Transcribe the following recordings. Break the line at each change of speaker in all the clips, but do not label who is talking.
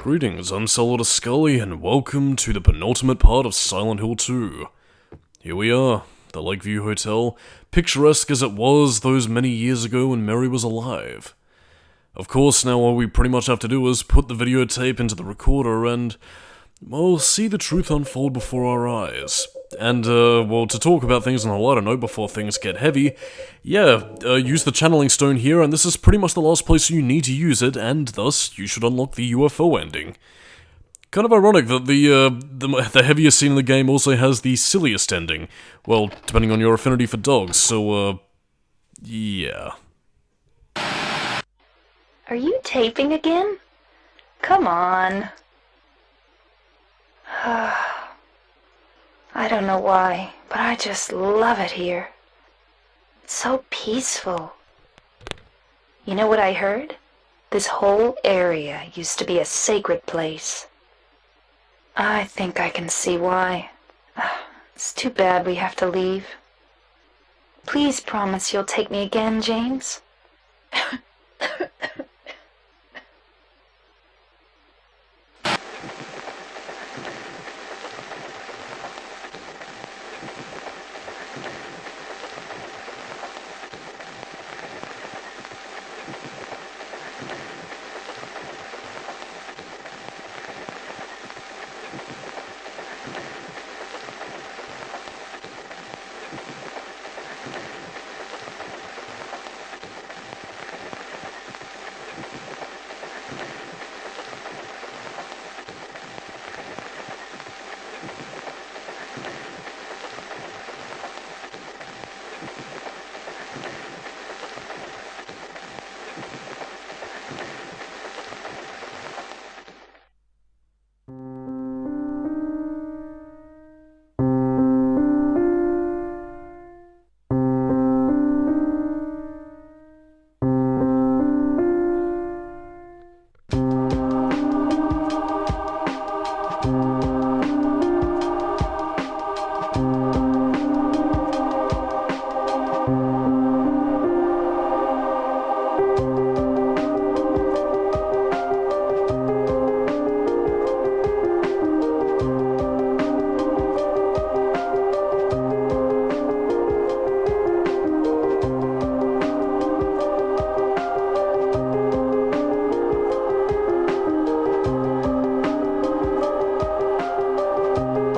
Greetings, I'm Solidus-Skully, and welcome to the penultimate part of Silent Hill 2. Here we are, the Lakeview Hotel, picturesque as it was those many years ago when Mary was alive. Of course, now all we pretty much have to do is put the videotape into the recorder and, well, see the truth unfold before our eyes. And, well, to talk about things on a lighter note before things get heavy, use the channeling stone here, and this is pretty much the last place you need to use it, and thus, you should unlock the UFO ending. Kind of ironic that the heaviest scene in the game also has the silliest ending. Well, depending on your affinity for dogs, so, yeah.
Are you taping again? Come on. I don't know why, but I just love it here. It's so peaceful. You know what I heard? This whole area used to be a sacred place. I think I can see why. It's too bad we have to leave. Please promise you'll take me again, James.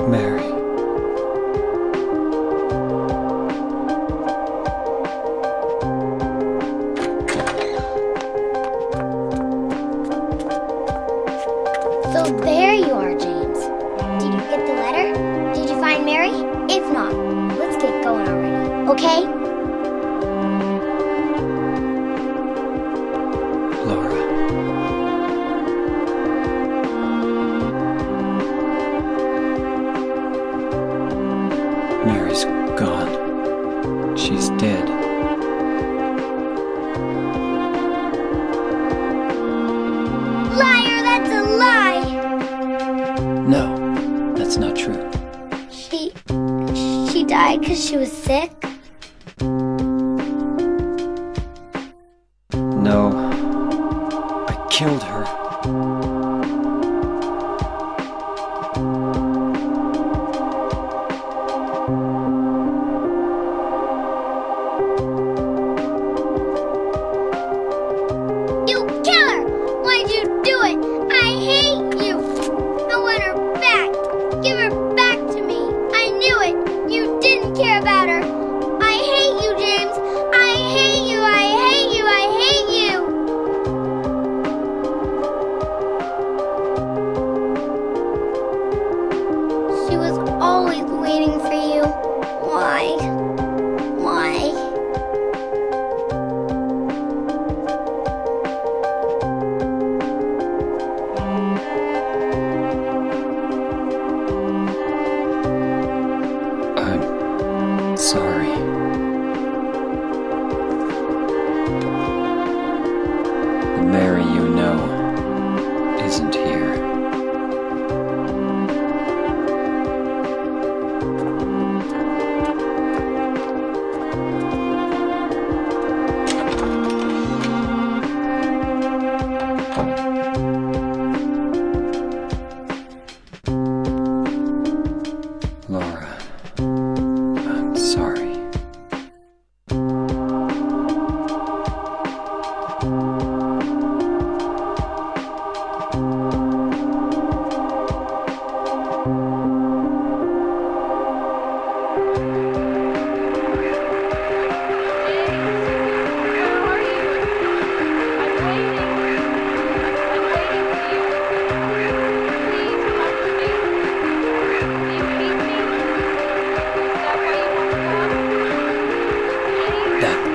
Mary.
So there you are, James. Did you get the letter? Did you find Mary? If not, let's get going already, okay?
Laura. Mary's gone. She's dead.
Liar, that's a lie!
No, that's not true.
She died because she was sick?
No, I killed her.
You killer! Why'd you do it? I hate you! I want her back! Give her back to me! I knew it! You didn't care about her! I hate you, James! I hate you! I hate you! I hate you! She was always waiting for you. Why? Why?
I'm sorry. The Mary you know isn't here.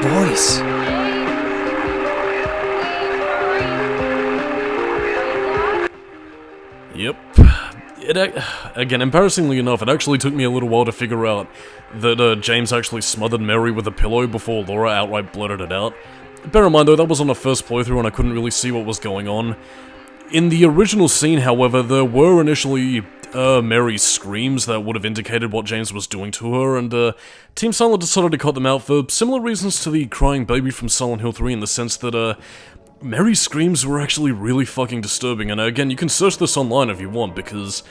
voice.
Yep. Again, embarrassingly enough, it actually took me a little while to figure out that James actually smothered Mary with a pillow before Laura outright blurted it out. Bear in mind though, that was on a first playthrough and I couldn't really see what was going on. In the original scene, however, there were initially Mary's screams that would have indicated what James was doing to her, and Team Silent decided to cut them out for similar reasons to the crying baby from Silent Hill 3, in the sense that Mary's screams were actually really fucking disturbing, and again, you can search this online if you want, because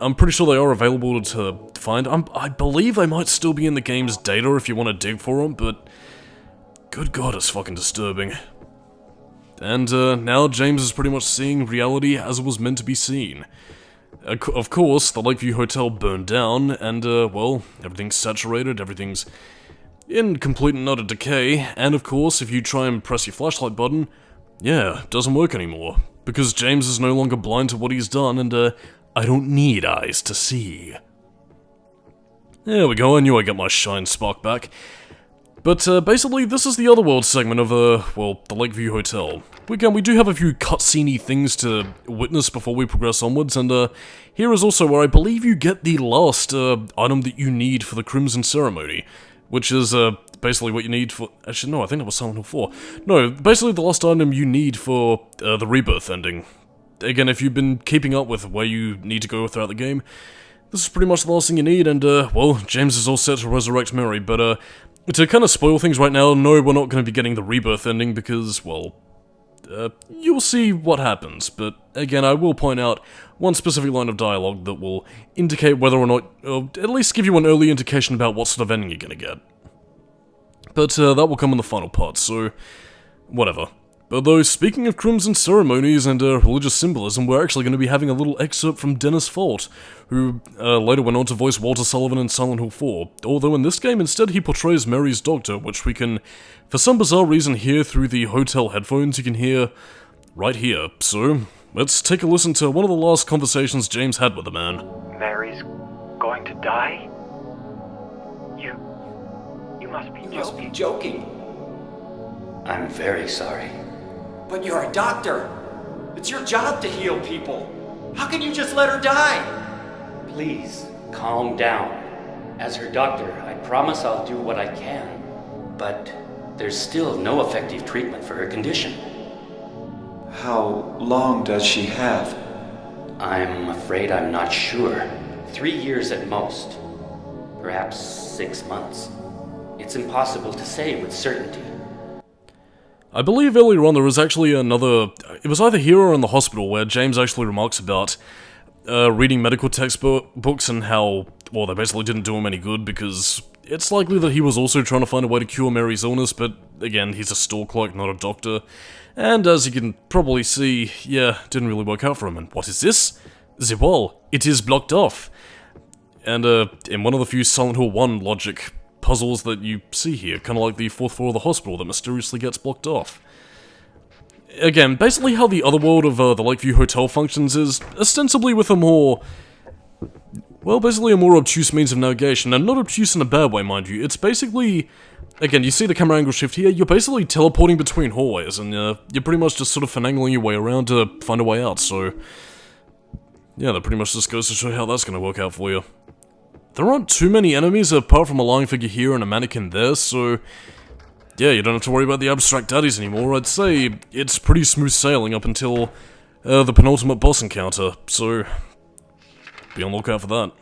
I'm pretty sure they are available to find. I believe they might still be in the game's data if you want to dig for them, but good god, it's fucking disturbing. And now James is pretty much seeing reality as it was meant to be seen. Of course, the Lakeview Hotel burned down, and well, everything's saturated, everything's in complete and utter decay, and of course, if you try and press your flashlight button, yeah, it doesn't work anymore, because James is no longer blind to what he's done, and I don't need eyes to see. There we go, I knew I'd get my shine spark back. But basically, this is the Otherworld segment of, well, the Lakeview Hotel. Again, we do have a few cutscene-y things to witness before we progress onwards, and here is also where I believe you get the last item that you need for the Crimson Ceremony, which is basically what you need for... Actually, no, I think that was Silent Hill 4. No, basically the last item you need for the Rebirth ending. Again, if you've been keeping up with where you need to go throughout the game, this is pretty much the last thing you need, and, well, James is all set to resurrect Mary, but, to kind of spoil things right now, no, we're not going to be getting the Rebirth ending because, well, you'll see what happens, but again, I will point out one specific line of dialogue that will indicate whether or not, or at least give you an early indication about what sort of ending you're going to get. But that will come in the final part, so whatever. But though, speaking of Crimson Ceremonies and religious symbolism, we're actually going to be having a little excerpt from Dennis Fault, who later went on to voice Walter Sullivan in Silent Hill 4, although in this game instead he portrays Mary's doctor, which we can, for some bizarre reason, hear through the hotel headphones. You can hear right here. So, let's take a listen to one of the last conversations James had with the man.
Mary's going to die? You must be joking.
You must be joking.
I'm very sorry.
But you're a doctor. It's your job to heal people. How can you just let her die?
Please, calm down. As her doctor, I promise I'll do what I can. But there's still no effective treatment for her condition.
How long does she have?
I'm afraid I'm not sure. 3 years at most. Perhaps 6 months. It's impossible to say with certainty.
I believe earlier on there was actually another... It was either here or in the hospital where James actually remarks about reading medical textbooks and how, well, they basically didn't do him any good because it's likely that he was also trying to find a way to cure Mary's illness, but again, he's a store clerk, not a doctor. And as you can probably see, yeah, didn't really work out for him. And what is this? The wall. It is blocked off. And in one of the few Silent Hill 1 logic puzzles that you see here, kind of like the 4th floor of the hospital that mysteriously gets blocked off. Again, basically how the Otherworld of the Lakeview Hotel functions is ostensibly with a more... well, basically a more obtuse means of navigation, and not obtuse in a bad way, mind you. It's basically... Again, you see the camera angle shift here, you're basically teleporting between hallways, and you're pretty much just sort of finagling your way around to find a way out, so... yeah, that pretty much just goes to show how that's going to work out for you. There aren't too many enemies apart from a lying figure here and a mannequin there, so... yeah, you don't have to worry about the abstract daddies anymore. I'd say it's pretty smooth sailing up until the penultimate boss encounter, so... be on the lookout for that.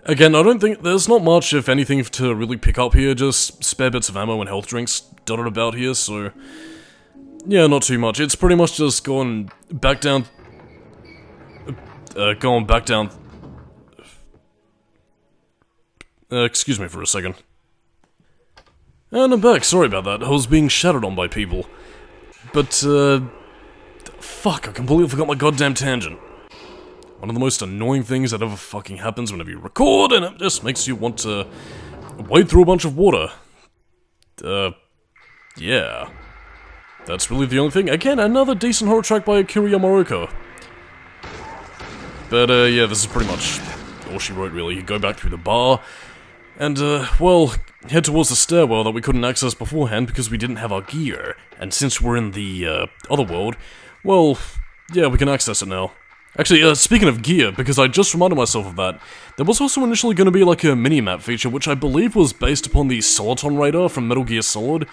Again, I don't think there's not much, if anything, to really pick up here, just spare bits of ammo and health drinks dotted about here, so... yeah, not too much. It's pretty much just going back down... excuse me for a second. And I'm back, sorry about that. I was being shattered on by people. But, fuck, I completely forgot my goddamn tangent. One of the most annoying things that ever fucking happens whenever you record, and it just makes you want to wade through a bunch of water. Yeah. That's really the only thing. Again, another decent horror track by Akira Yamaoka. But, yeah, this is pretty much all she wrote, really. You go back through the bar. And, well, head towards the stairwell that we couldn't access beforehand because we didn't have our gear. And since we're in the, other world, well, yeah, we can access it now. Actually, speaking of gear, because I just reminded myself of that, there was also initially going to be like a mini-map feature, which I believe was based upon the Soliton radar from Metal Gear Solid,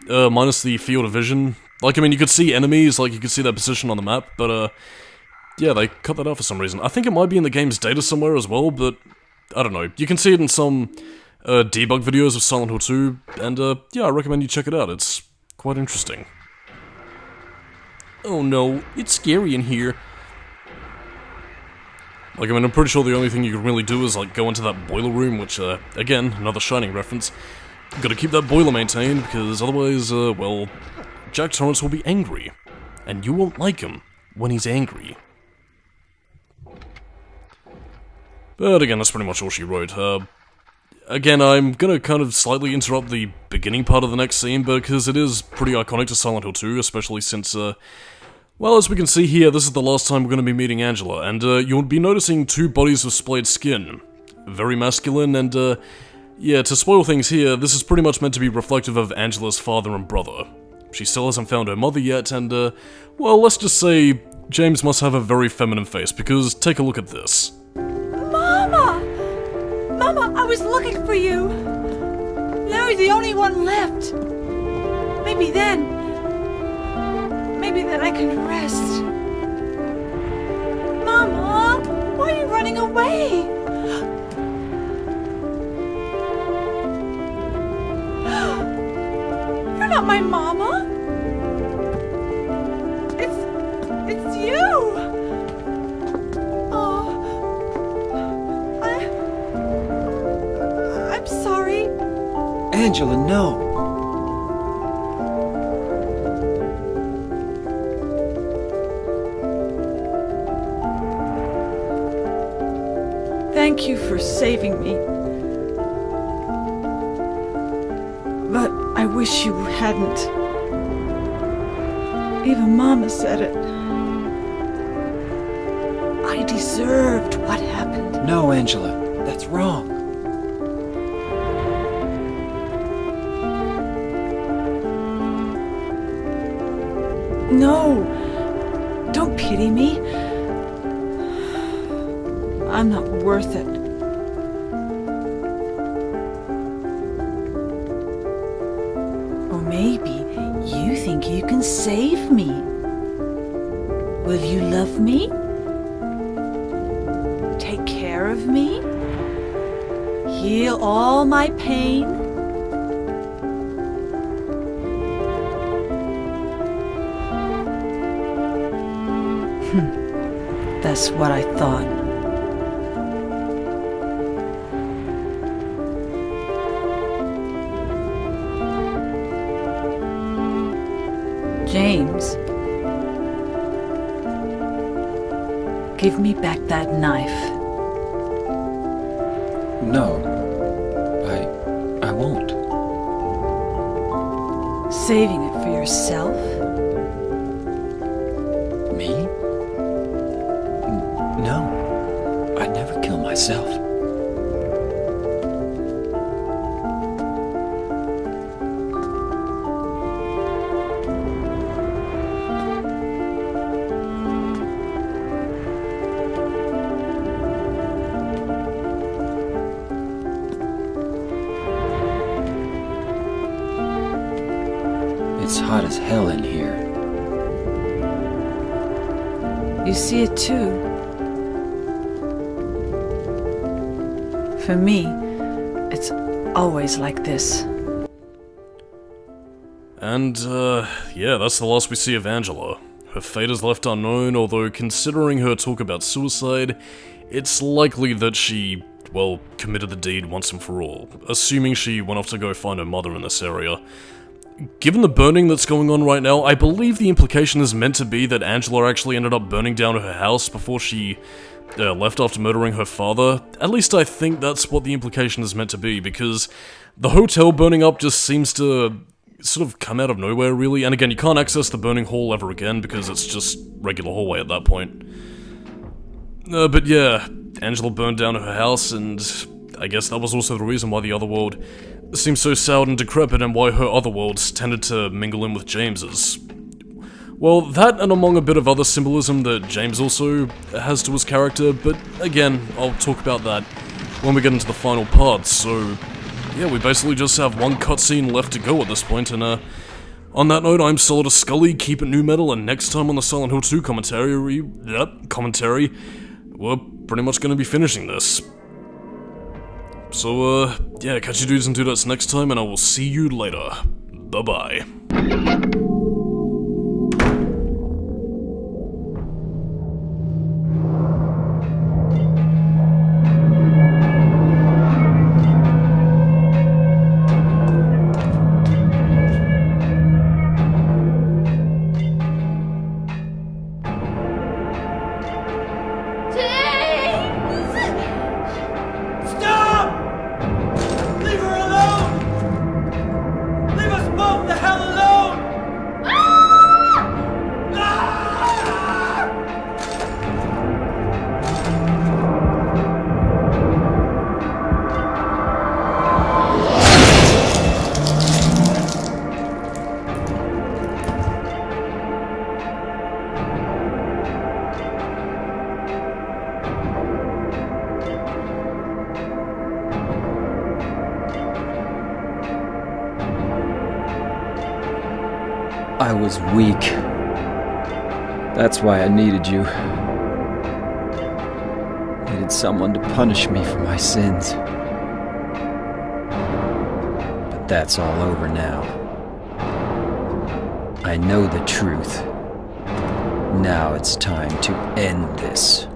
minus the field of vision. Like, I mean, you could see enemies, like, you could see their position on the map, but, yeah, they cut that out for some reason. I think it might be in the game's data somewhere as well, but I don't know. You can see it in some, debug videos of Silent Hill 2, and, yeah, I recommend you check it out. It's quite interesting. Oh no, it's scary in here. Like, I mean, I'm pretty sure the only thing you can really do is, like, go into that boiler room, which, again, another Shining reference. Gotta keep that boiler maintained, because otherwise, well, Jack Torrance will be angry. And you won't like him when he's angry. But again, that's pretty much all she wrote. Again, I'm gonna kind of slightly interrupt the beginning part of the next scene, because it is pretty iconic to Silent Hill 2, especially since, well, as we can see here, this is the last time we're going to be meeting Angela, and you'll be noticing two bodies of splayed skin. Very masculine, and yeah, to spoil things here, this is pretty much meant to be reflective of Angela's father and brother. She still hasn't found her mother yet, and well, let's just say James must have a very feminine face, because take a look at this.
Mama! Mama, I was looking for you! Larry's the only one left. Maybe then I can rest. Mama, why are you running away? You're not my mama. It's you. Oh, I'm sorry.
Angela, no.
Thank you for saving me. But I wish you hadn't. Even Mama said it. I deserved what happened.
No, Angela, that's wrong.
No, don't pity me. I'm not worth it. Or maybe you think you can save me. Will you love me? Take care of me? Heal all my pain? That's what I thought. James, give me back that knife.
No, I won't.
Saving it for yourself?
Me? No, I'd never kill myself. It's hot as hell in here.
You see it too. For me, it's always like this.
And, yeah, that's the last we see of Angela. Her fate is left unknown, although considering her talk about suicide, it's likely that she, well, committed the deed once and for all, assuming she went off to go find her mother in this area. Given the burning that's going on right now, I believe the implication is meant to be that Angela actually ended up burning down her house before she left after murdering her father. At least I think that's what the implication is meant to be, because the hotel burning up just seems to sort of come out of nowhere, really. And again, you can't access the burning hall ever again, because it's just regular hallway at that point. But yeah, Angela burned down her house, and I guess that was also the reason why the other world seemed so soured and decrepit and why her other worlds tended to mingle in with James's. Well, that and among a bit of other symbolism that James also has to his character, but again, I'll talk about that when we get into the final part, so yeah, we basically just have one cutscene left to go at this point, and on that note, I'm Solidus-Skully, keep it new metal, and next time on the Silent Hill 2 commentary, we're pretty much gonna be finishing this. So, yeah, catch you dudes and dudettes next time, and I will see you later. Bye-bye.
I was weak. That's why I needed you. Needed someone to punish me for my sins. But that's all over now. I know the truth. Now it's time to end this.